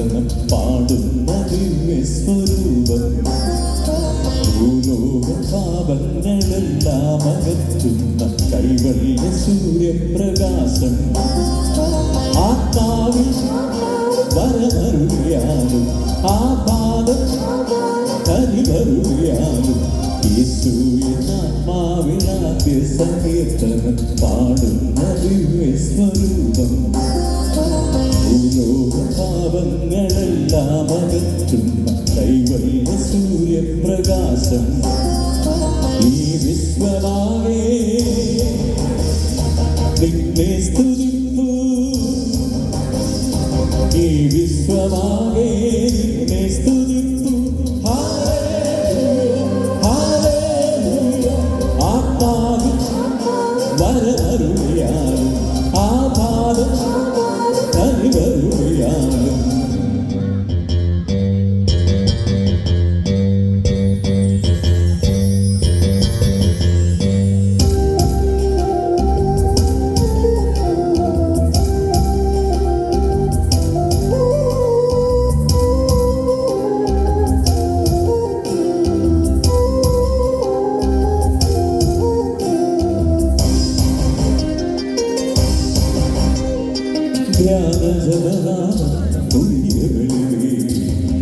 സങ്കീർത്തനം പാടുന്ന ദിവ്യസ്വരൂപം. ഭൂലോക പാപങ്ങളെല്ലാം അകറ്റുന്ന കൈവല്യ സൂര്യപ്രകാശം. ആത്മാവിൽ വരമരുളിയാലും ആ പാദം കരിവരുളിയാലും യേശുവിനാത്മാവിനാദ്യ സങ്കീർത്തനം പാടുന്ന ദിവ്യസ്വരൂപം. ഭൂലോക പാപങ്ങളെല്ലാം അകറ്റുന്ന കൈവല്യ സൂര്യപ്രകാശം. ഈ വിശ്വമാകെ നിന്നെ സ്തുതിപ്പൂ, ഈ വിശ്വമാകെ നിന്നെ സ്തുതിപ്പൂ. ആത്മാവിൽ വരമരുളിയാലും ആ പാദം കരിവരുളിയാലും പുതിയ വെളിവേ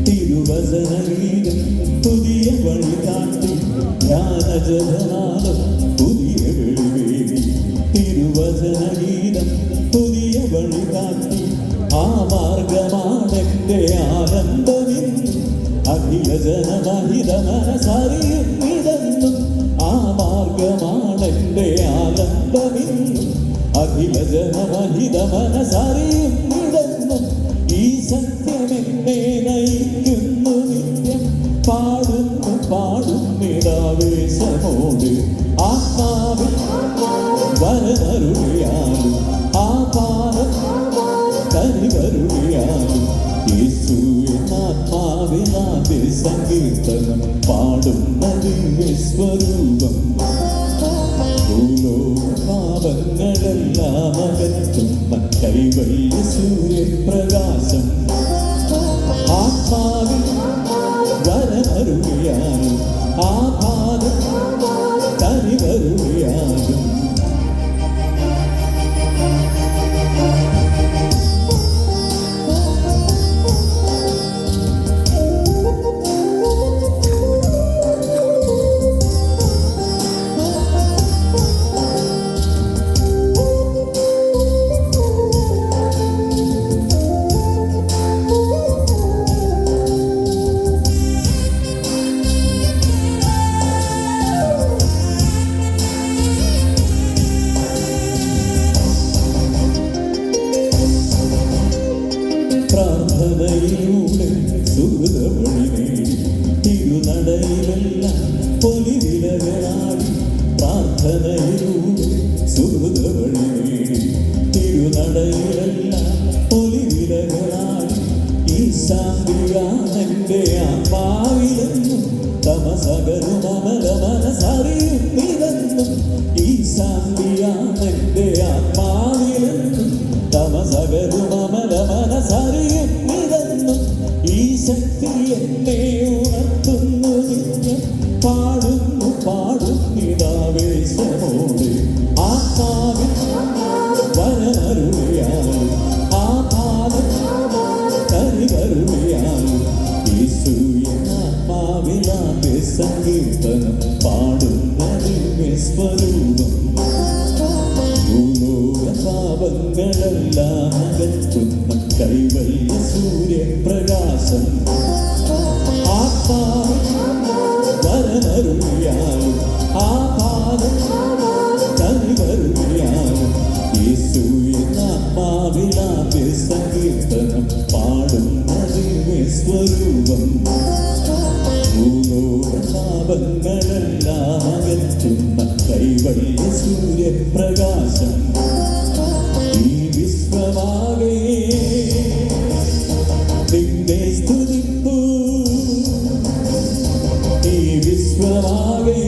തിരുവചനഗീതം പുതിയ വഴി കാട്ടി. ജ്ഞാനജനാദം പുതിയ വെളിവേ തിരുവചനഗീതം പുതിയ വഴി കാട്ടി. ആ മാർഗമാണെന്റെ ആനന്ദമെന്നും അഖില ജനമഹിത മനസ്സറിയും ഇതെന്നും. ആ മാർഗമാണെന്റെ ആനന്ദമെന്നും അഖില ജനമഹിത മനസ്സറിയും ഇതെന്നും. ഈ സത്യമെന്നെ നയിക്കുന്നു നിത്യം. പാടുന്നു പാടുന്നിടാവേശമോട് ആത്മാവിൽ വരമരുളിയാലും ആ പാദം കരിവരുളിയാലും യേശുവിനാത്മാവിനാദ്യ സങ്കീർത്തനം പാടുന്ന ദിവ്യസ്വരൂപം. ഭൂലോക പാപങ്ങളെല്ലാം അകറ്റുന്ന കൈവല്യ സൂര്യപ്രകാശം. ആത്മാവിൽ വരമരുളിയാലും ആ പാദം കരിവരുളിയാലും പ്രാർത്ഥനയിലൂടെ സുഹൃതവഴി നേടി തിരുനടയിലെല്ലാം പൊലിവിലകളാടി. പ്രാർത്ഥനയിലൂടെ സുഹൃതവഴി നേടി തിരുനടയിലെല്ലാം പൊലിവിലകളാടി. ഈ ശാന്തിയാണെന്റെ ആത്മാവിലെന്നും തമസകരും അമല മനസ്സറിയും ഇതെന്നും. ഈ ശാന്തിയാണെന്റെ ആത്മാവിലെന്നും തമസകരും അമല മനസ്സറിയും ഇതെന്നും. ഈ ശക്തി എന്നെ ഉണർത്തുന്നു നിത്യം. പാടുന്നു പാടുന്നിടാവേശമോട് ആത്മാവിൽ വരമരുളിയാലും ആ പാദം കരിവരുളിയാലും യേശുവിനാത്മാവിനാദ്യ സങ്കീർത്തനം പാടുന്ന ദിവ്യസ്വരൂപം. ഭൂലോക പാപങ്ങളെല്ലാം അകറ്റുന്ന കൈവല്യ സൂര്യപ്രകാശം. ആത്മാവിൽ വരമരുളിയാലും ആ പാദം കരിവരുളിയാലും യേശുവിനാത്മാവിനാദ്യ സങ്കീർത്തനം പാടുന്ന ദിവ്യസ്വരൂപം. ഭൂലോക പാപങ്ങളെല്ലാം അകറ്റുന്ന കൈവല്യ സൂര്യപ്രകാശം. ഈ വിശ്വമാകെ നിന്നെ സ്തുതിപ്പൂ, ഈ വിശ്വമാകെ